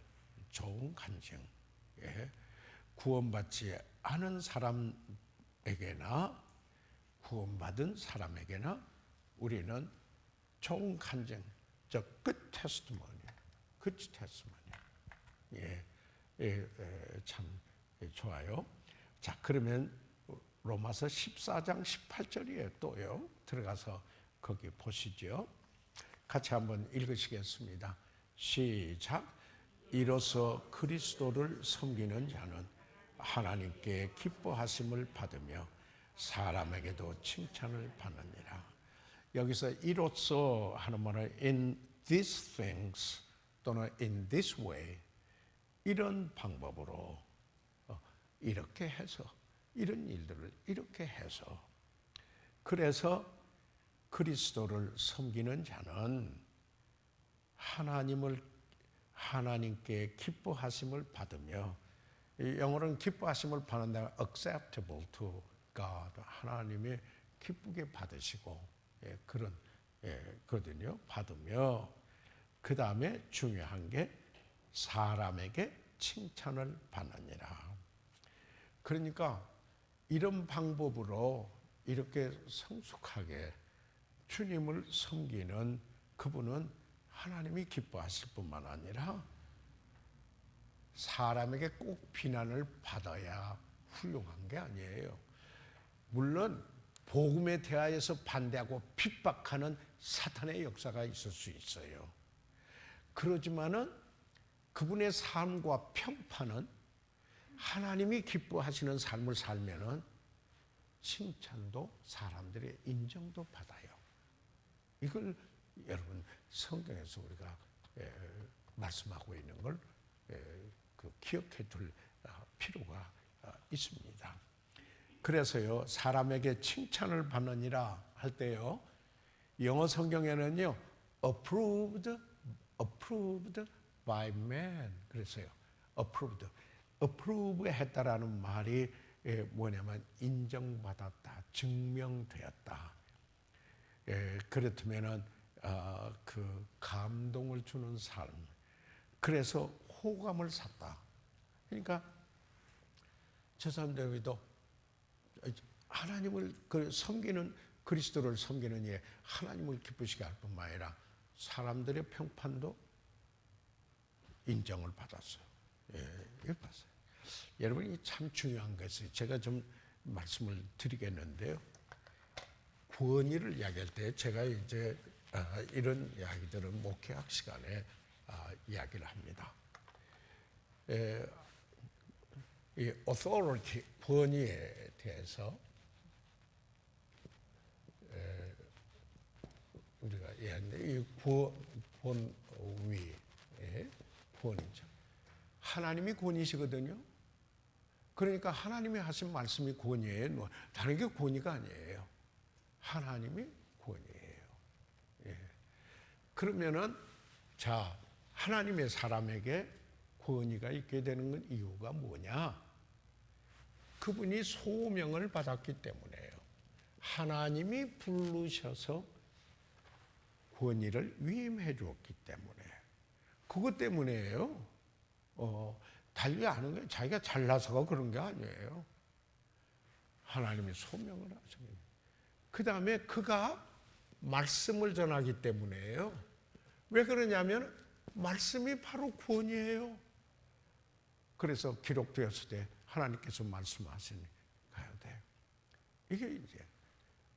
구원받지 않은 사람에게나 구원받은 사람에게나 우리는 좋은 간증, good testimony. 참 좋아요. 자, 그러면 로마서 14장 18절이에요. 또요. 들어가서 거기 보시죠. 같이 한번 읽으시겠습니다. 시작. 이로써 그리스도를 섬기는 자는 하나님께 기뻐하심을 받으며 사람에게도 칭찬을 받느니라. 여기서 이로써 하는 말은 in these things 또는 in this way, 이런 방법으로 이렇게 해서, 이런 일들을 이렇게 해서, 그래서 그리스도를 섬기는 자는 하나님께 기뻐하심을 받으며, 영어로는 기뻐하심을 받는다, acceptable to God, 하나님이 기쁘게 받으시고, 그런 거든요. 받으며 그 다음에 중요한 게 사람에게 칭찬을 받느니라. 그러니까 이런 방법으로 이렇게 성숙하게 주님을 섬기는 그분은 하나님이 기뻐하실 뿐만 아니라 사람에게 꼭 비난을 받아야 훌륭한 게 아니에요. 물론 복음에 대하여서 반대하고 핍박하는 사탄의 역사가 있을 수 있어요. 그러지만은 그분의 삶과 평판은 하나님이 기뻐하시는 삶을 살면은 칭찬도 사람들의 인정도 받아요. 이걸 여러분 성경에서 우리가 말씀하고 있는 걸 기억해 둘 필요가 있습니다. 그래서요, 사람에게 칭찬을 받느니라 할 때요, 영어 성경에는요, approved by man. 그래서요, approve 했다라는 말이 뭐냐면 인정받았다, 증명되었다. 그렇다면은 그 감동을 주는 삶. 그래서 호감을 샀다. 그러니까 저 사람들도 하나님을 섬기는 그리스도를 섬기는 예 하나님을 기쁘시게 할 뿐만 아니라 사람들의 평판도 인정을 받았어요. 이걸 봤어요. 여러분이 참 중요한 것이 제가 좀 말씀을 드리겠는데요. 구원의를 이야기할 때 제가 이제 이런 이야기들은 목회학 시간에 이야기를 합니다. 이 authority, 권위에 대해서 우리가 이야기하는데 이 권위의 권위죠. 하나님이 권위시거든요. 그러니까 하나님이 하신 말씀이 권위예요. 다른 게 권위가 아니에요. 하나님이 권위예요. 그러면은 자, 하나님의 사람에게 권위가 있게 되는 건 이유가 뭐냐? 그분이 소명을 받았기 때문에요. 하나님이 부르셔서 권위를 위임해 주었기 때문에 그것 때문에요. 달리 아는 게 자기가 잘나서가 그런 게 아니에요. 하나님이 소명을 하십니다. 그 다음에 그가 말씀을 전하기 때문에요. 왜 그러냐면 말씀이 바로 구원이에요. 그래서 기록되었을 때 하나님께서 말씀하시니 가야 돼요. 이게 이제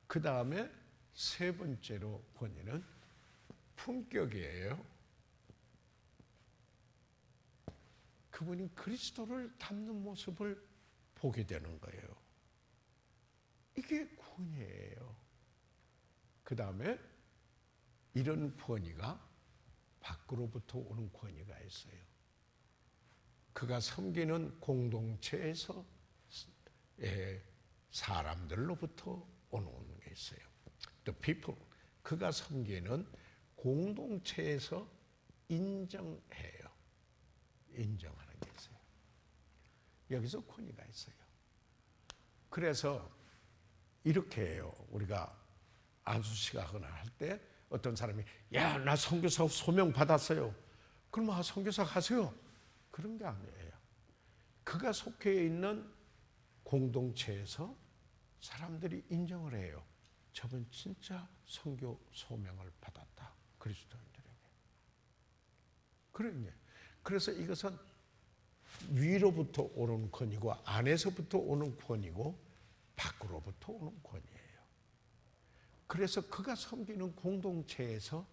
그 다음에 세 번째로 권위는 품격이에요. 그분이 그리스도를 닮는 모습을 보게 되는 거예요. 이게 권위예요. 그 다음에 이런 권위가 밖으로부터 오는 권위가 있어요. 그가 섬기는 공동체에서 사람들로부터 오는 게 있어요. The people. 그가 섬기는 공동체에서 인정해요. 인정하는 게 있어요. 여기서 권위가 있어요. 그래서 이렇게 해요. 우리가 안수시가거나 할 때 어떤 사람이 야, 나 선교사 소명 받았어요. 그럼 선교사 가세요. 그런 게 아니에요. 그가 속해 있는 공동체에서 사람들이 인정을 해요. 저분 진짜 선교 소명을 받았다. 그리스도인들에게. 그래서 이것은 위로부터 오는 권위고 안에서부터 오는 권위고 밖으로부터 오는 권위예요. 그래서 그가 섬기는 공동체에서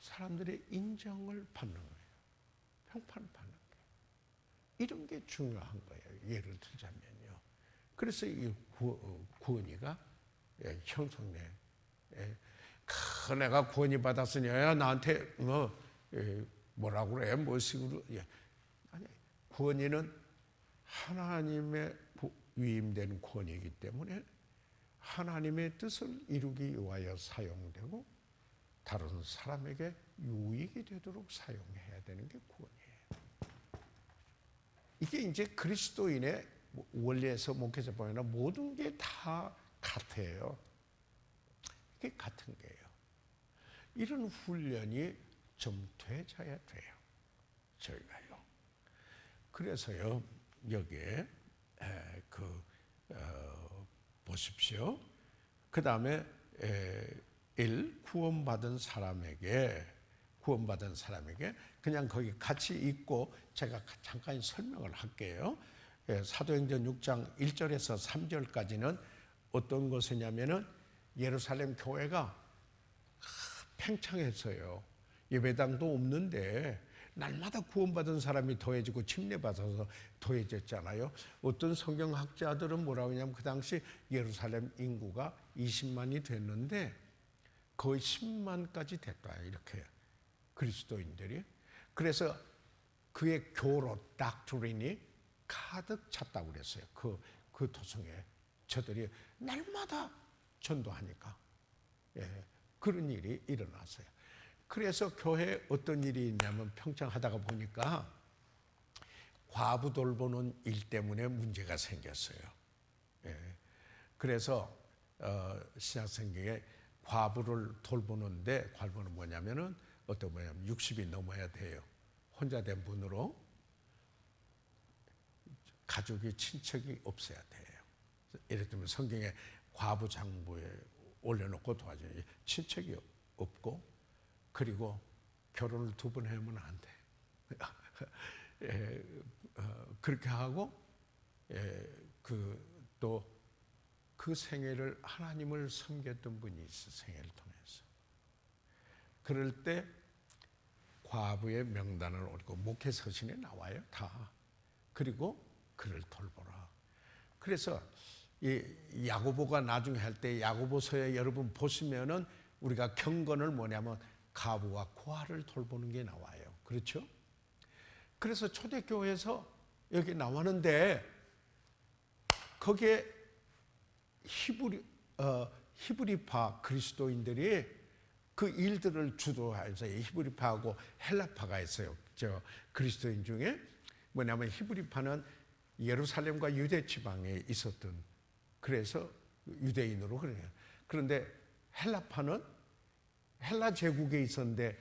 사람들의 인정을 받는 거예요. 평판을 받는 거예요. 이런 게 중요한 거예요. 예를 들자면요. 그래서 이 권위가 형성돼. 내가 권위 받았으니 야, 나한테 뭐라고 그래? 뭐식으로? 아니, 권위는 하나님의 위임된 권위이기 때문에 하나님의 뜻을 이루기 위하여 사용되고 다른 사람에게 유익이 되도록 사용해야 되는 게 권위예요. 이게 이제 그리스도인의 원리에서 목회자 보면 모든 게 다 같아요. 이게 같은 거예요. 이런 훈련이 좀 되져야 돼요. 저희가요. 그래서요, 여기에 보십시오. 그 다음에 구원받은 사람에게 그냥 거기 같이 읽고 제가 잠깐 설명을 할게요. 사도행전 6장 1절에서 3절까지는 어떤 것이냐면은 예루살렘 교회가 팽창했어요. 예배당도 없는데 날마다 구원받은 사람이 더해지고 침례받아서 더해졌잖아요. 어떤 성경학자들은 뭐라고 하냐면 그 당시 예루살렘 인구가 20만이 됐는데 거의 10만까지 됐다, 이렇게 그리스도인들이. 그래서 그의 교로 닥트린이 가득 찼다고 그랬어요. 그 도성에 저들이 날마다 전도하니까 그런 일이 일어났어요. 그래서 교회에 어떤 일이 있냐면 평창하다가 보니까 과부 돌보는 일 때문에 문제가 생겼어요. 그래서 신약성경에 과부를 돌보는데, 과부는 뭐냐면은 어떤 뭐냐면 60이 넘어야 돼요. 혼자 된 분으로 가족이 친척이 없어야 돼요. 예를 들면 성경에 과부 장부에 올려놓고 도와줘요. 친척이 없고, 그리고 결혼을 2번 하면 안 돼. 그렇게 하고 또 그 생애를 하나님을 섬겼던 분이 있어, 생애를 통해서. 그럴 때 과부의 명단을 올리고 목회 서신에 나와요, 다. 그리고 그를 돌보라. 그래서 이 야고보가 나중에 할 때 야고보서에 여러분 보시면은 우리가 경건을 뭐냐면 과부와 고아를 돌보는 게 나와요. 그렇죠? 그래서 초대교회에서 여기 나왔는데 거기에 히브리파 그리스도인들이 그 일들을 주도해서 히브리파하고 헬라파가 있어요. 저 그리스도인 중에 뭐냐면 히브리파는 예루살렘과 유대 지방에 있었던, 그래서 유대인으로 그래요. 그런데 헬라파는 헬라 제국에 있었는데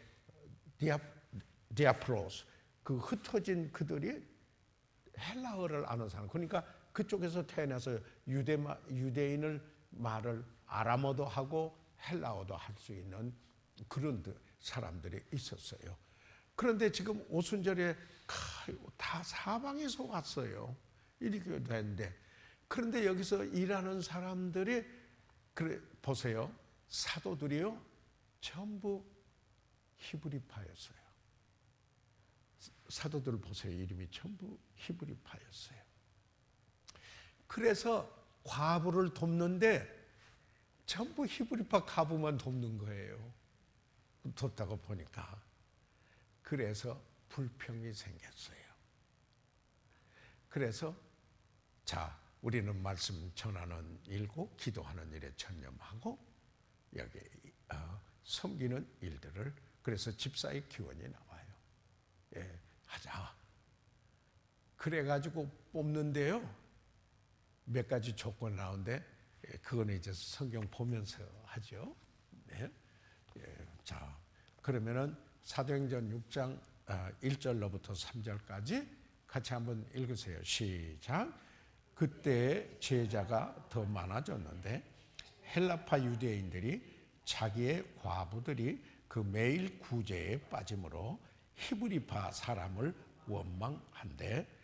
디아프로스, 그 흩어진 그들이 헬라어를 아는 사람, 그러니까 그쪽에서 태어나서 유대인을 말을 아람어도 하고 헬라어도 할 수 있는 그런 사람들이 있었어요. 그런데 지금 오순절에 다 사방에서 왔어요. 이렇게 되는데, 그런데 여기서 일하는 사람들이, 그래 보세요, 사도들이요 전부 히브리파였어요. 사도들 보세요, 이름이 전부 히브리파였어요. 그래서 과부를 돕는데 전부 히브리파 과부만 돕는 거예요. 돕다가 보니까. 그래서 불평이 생겼어요. 그래서 자, 우리는 말씀 전하는 일고 기도하는 일에 전념하고 여기 섬기는 일들을, 그래서 집사의 기원이 나와요. 하자. 그래가지고 뽑는데요, 몇 가지 조건 나오는데 그거는 이제 성경 보면서 하죠. 네. 자, 그러면은 사도행전 6장 1절로부터 3절까지 같이 한번 읽으세요. 시작. 그때 제자가 더 많아졌는데 헬라파 유대인들이 자기의 과부들이 그 매일 구제에 빠짐으로 히브리파 사람을 원망한데,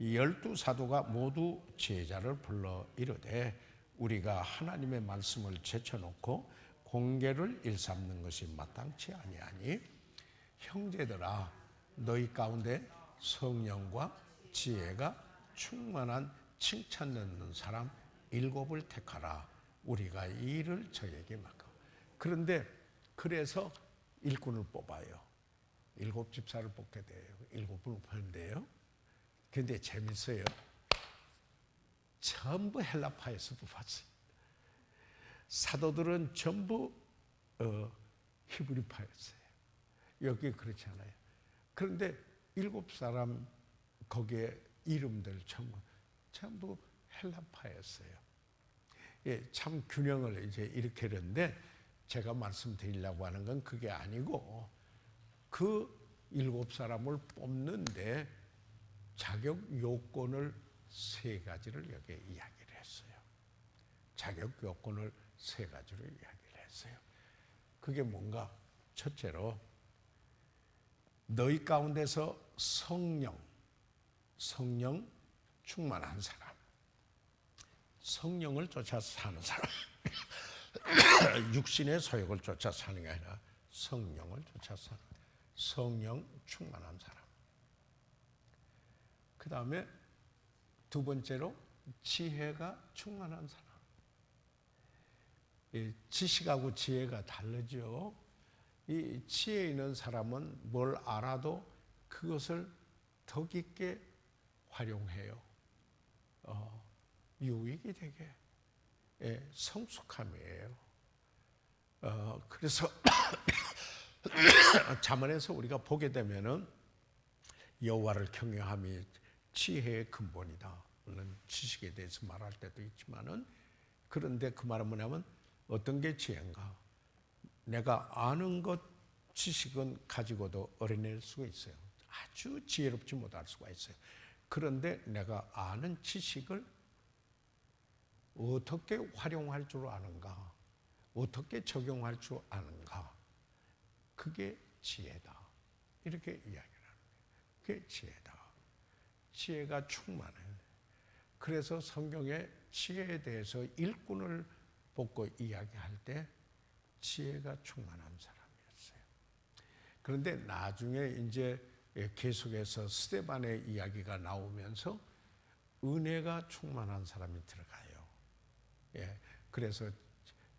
12사도가 모두 제자를 불러 이르되 우리가 하나님의 말씀을 제쳐놓고 공개를 일삼는 것이 마땅치 아니하니, 형제들아 너희 가운데 성령과 지혜가 충만한 칭찬 듣는 사람 7을 택하라. 우리가 이 일을 저에게 맡겨. 그런데 그래서 일꾼을 뽑아요. 7 집사를 뽑게 돼요. 7을 뽑는데요. 근데 재밌어요. 전부 헬라파에서 뽑았어요. 사도들은 전부 히브리파였어요. 여기 그렇지 않아요. 그런데 7사람 거기에 이름들 전부 헬라파였어요. 참 균형을 이제 일으키는데, 제가 말씀드리려고 하는 건 그게 아니고 그 7사람을 뽑는데 자격 요건을 3가지를 여기에 이야기를 했어요. 자격 요건을 3가지로 이야기를 했어요. 그게 뭔가? 첫째로 너희 가운데서 성령 충만한 사람, 성령을 쫓아서 사는 사람, 육신의 소욕을 쫓아 사는 게 아니라 성령을 쫓아 사는 성령 충만한 사람. 그 다음에 2번째로 지혜가 충만한 사람. 지식하고 지혜가 다르죠. 이 지혜 있는 사람은 뭘 알아도 그것을 더 깊게 활용해요. 유익이 되게. 성숙함이에요. 그래서 잠언에서 우리가 보게 되면은 여호와를 경외함이 지혜의 근본이다. 물론 지식에 대해서 말할 때도 있지만은, 그런데 그 말은 뭐냐면 어떤 게 지혜인가? 내가 아는 것, 지식은 가지고도 어려낼 수가 있어요. 아주 지혜롭지 못할 수가 있어요. 그런데 내가 아는 지식을 어떻게 활용할 줄 아는가? 어떻게 적용할 줄 아는가? 그게 지혜다. 이렇게 이야기를 하는 거예요. 그게 지혜다. 지혜가 충만해요. 그래서 성경에 지혜에 대해서 일꾼을 뽑고 이야기할 때 지혜가 충만한 사람이었어요. 그런데 나중에 이제 계속해서 스데반의 이야기가 나오면서 은혜가 충만한 사람이 들어가요. 그래서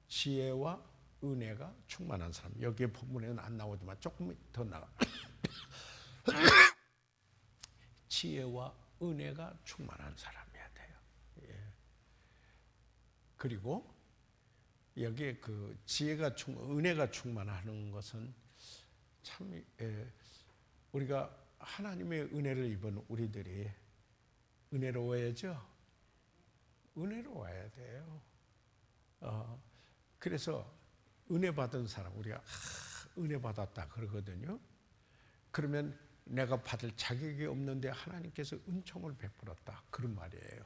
지혜와 은혜가 충만한 사람. 여기에 본문에는 안 나오지만 조금 더 나가. 지혜와 은혜가 충만한 사람이어야 돼요. 그리고 여기에 그 지혜가 은혜가 충만하는 것은 참 우리가 하나님의 은혜를 입은 우리들이 은혜로워야죠. 은혜로워야 돼요. 그래서 은혜 받은 사람, 우리가 은혜 받았다 그러거든요. 그러면 내가 받을 자격이 없는데 하나님께서 은총을 베풀었다, 그런 말이에요.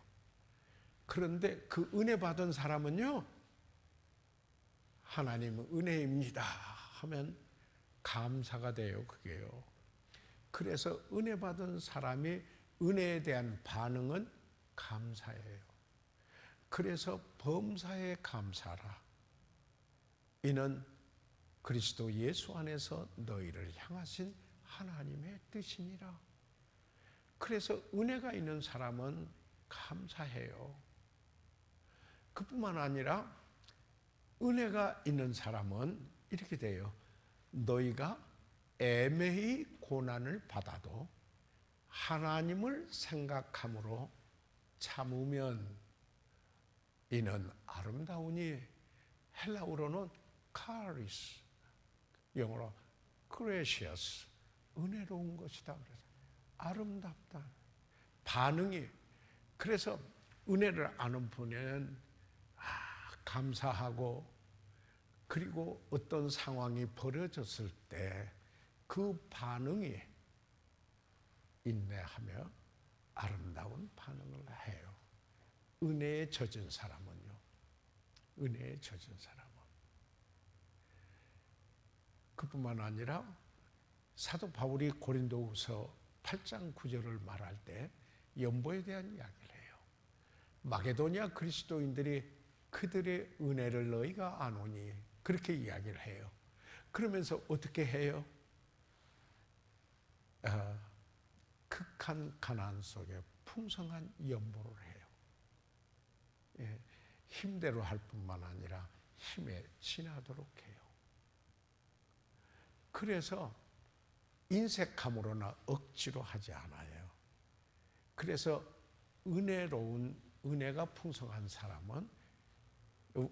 그런데 그 은혜 받은 사람은요, 하나님은 은혜입니다 하면 감사가 돼요. 그게요. 그래서 은혜 받은 사람이 은혜에 대한 반응은 감사예요. 그래서 범사에 감사라. 이는 그리스도 예수 안에서 너희를 향하신 하나님의 뜻이니라. 그래서 은혜가 있는 사람은 감사해요. 그뿐만 아니라 은혜가 있는 사람은 이렇게 돼요. 너희가 애매히 고난을 받아도 하나님을 생각함으로 참으면 이는 아름다우니, 헬라어로는 카리스, 영어로 gracious, 은혜로운 것이다. 그래서 아름답다. 반응이. 그래서 은혜를 아는 분은 감사하고, 그리고 어떤 상황이 벌어졌을 때 그 반응이 인내하며 아름다운 반응을 해요. 은혜에 젖은 사람은요. 은혜에 젖은 사람은. 그뿐만 아니라 사도 바울이 고린도후서 8장 9절을 말할 때 연보에 대한 이야기를 해요. 마게도냐 그리스도인들이 그들의 은혜를 너희가 아노니, 그렇게 이야기를 해요. 그러면서 어떻게 해요? 극한 가난 속에 풍성한 연보를 해요. 힘대로 할 뿐만 아니라 힘에 지나도록 해요. 그래서 인색함으로나 억지로 하지 않아요. 그래서 은혜가 풍성한 사람은,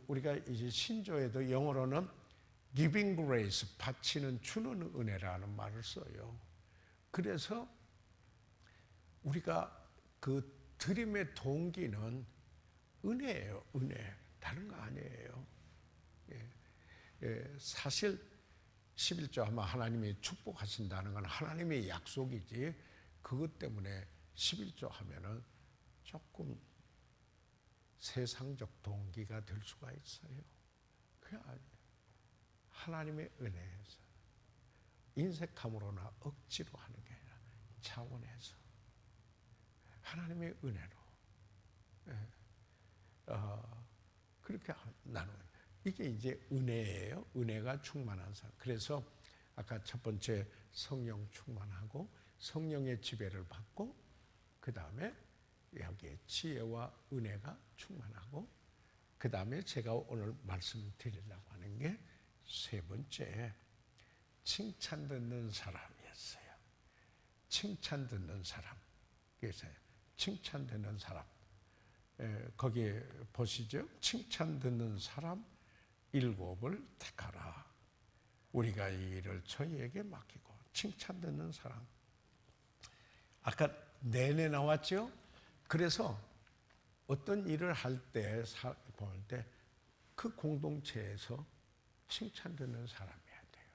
우리가 이제 신조에도 영어로는 giving grace, 바치는 주는 은혜라는 말을 써요. 그래서 우리가 그 드림의 동기는 은혜예요. 은혜. 다른 거 아니에요. 사실 11조 하면 하나님이 축복하신다는 건 하나님의 약속이지, 그것 때문에 11조 하면은 조금 세상적 동기가 될 수가 있어요. 그게 아니에요. 하나님의 은혜에서, 인색함으로나 억지로 하는 게 아니라 차원에서 하나님의 은혜로 그렇게 나누는, 이게 이제 은혜예요. 은혜가 충만한 사람. 그래서 아까 첫 번째 성령 충만하고 성령의 지배를 받고, 그 다음에 여기에 지혜와 은혜가 충만하고, 그 다음에 제가 오늘 말씀드리려고 하는 게 세 번째, 칭찬 듣는 사람이었어요. 칭찬 듣는 사람. 그래서 칭찬 듣는 사람. 거기 보시죠. 칭찬 듣는 사람 7을 택하라. 우리가 이 일을 저희에게 맡기고. 칭찬 듣는 사람. 아까 내내 나왔죠. 그래서 어떤 일을 할 때, 볼 때 그 공동체에서 칭찬 듣는 사람이어야 돼요.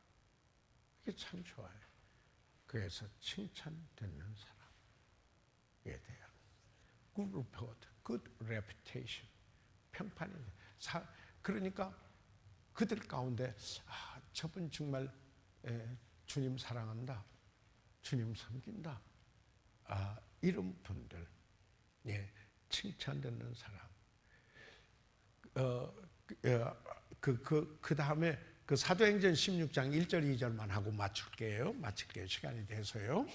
이게 참 좋아요. 그래서 칭찬 듣는 사람이어야 돼요. Good report, good reputation. 평판이. 그러니까 그들 가운데 저분 정말 주님 사랑한다, 주님 섬긴다, 이런 분들, 칭찬 듣는 사람. 그 다음에 그 사도행전 16장 1절 2절만 하고 마칠게요. 시간이 돼서요.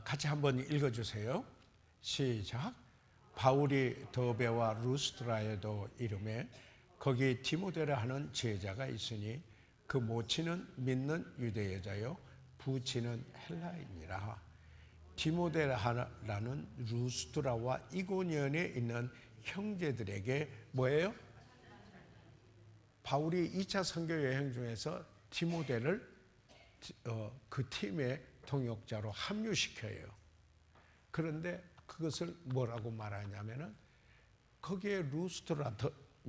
같이 한번 읽어주세요. 시작. 바울이 더베와 루스드라에도 이름에 거기 디모데라 하는 제자가 있으니 그 모친은 믿는 유대 여자요 부친은 헬라인이라. 디모데라는 루스드라와 이고니온에 있는 형제들에게 뭐예요? 바울이 2차 선교 여행 중에서 디모데를 그 팀의 동역자로 합류시켜요. 그런데 그것을 뭐라고 말하냐면은 거기에 루스트라,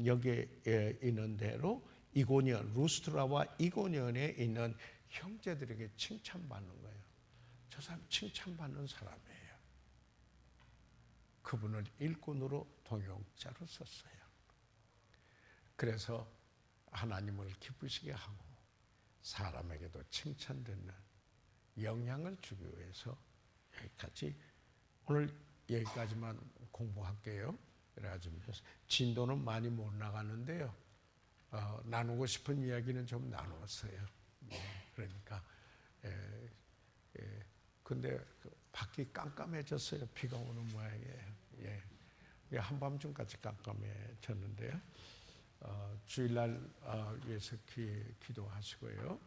여기에 있는 대로 이고니온, 루스트라와 이고니온에 있는 형제들에게 칭찬받는 거예요. 저 사람 칭찬받는 사람이에요. 그분을 일꾼으로 동역자로 썼어요. 그래서 하나님을 기쁘시게 하고 사람에게도 칭찬 듣는 영향을 주기 위해서 오늘 여기까지만 공부할게요. 그래가지고 진도는 많이 못 나가는데요. 나누고 싶은 이야기는 좀 나누었어요. 그러니까 근데 밖이 깜깜해졌어요. 비가 오는 모양이에요. 한밤중까지 깜깜해졌는데요. 주일날 위해서 기도하시고요.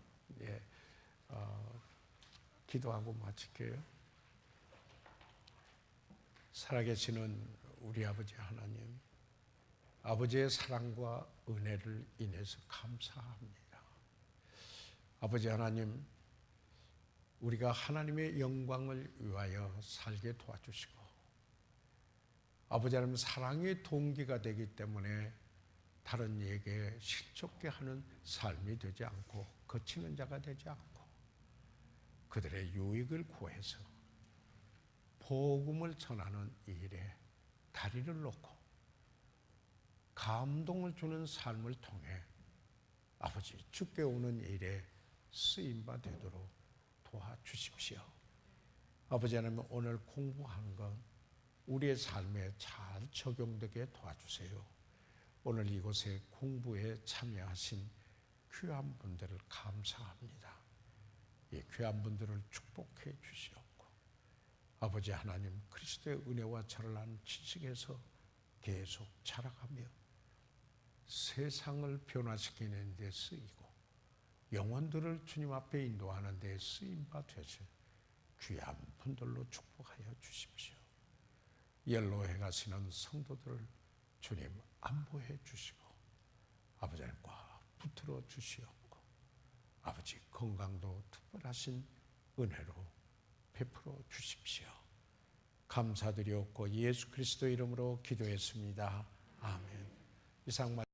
기도하고 마칠게요. 살아계시는 우리 아버지 하나님, 아버지의 사랑과 은혜를 인해서 감사합니다. 아버지 하나님, 우리가 하나님의 영광을 위하여 살게 도와주시고, 아버지 하나님 사랑의 동기가 되기 때문에 다른 이에게 실족게 하는 삶이 되지 않고 거치는 자가 되지 않고 그들의 유익을 구해서 복음을 전하는 일에 다리를 놓고 감동을 주는 삶을 통해 아버지 주께 오는 일에 쓰임바 되도록 도와주십시오. 아버지 하나님, 오늘 공부한 것 우리의 삶에 잘 적용되게 도와주세요. 오늘 이곳에 공부에 참여하신 귀한 분들을 감사합니다. 이 귀한 분들을 축복해 주시옵고, 아버지 하나님, 그리스도의 은혜와 찬란한 지식에서 계속 자라가며 세상을 변화시키는 데 쓰이고 영혼들을 주님 앞에 인도하는 데 쓰임바 되실 귀한 분들로 축복하여 주십시오. 연로해 가시는 성도들을 주님 안보해 주시고 아버지 하나님 꽉 붙들어 주시옵고, 아버지 건강도 특별하신 은혜로 베풀어 주십시오. 감사드리옵고 예수 그리스도 이름으로 기도했습니다. 아멘. 이상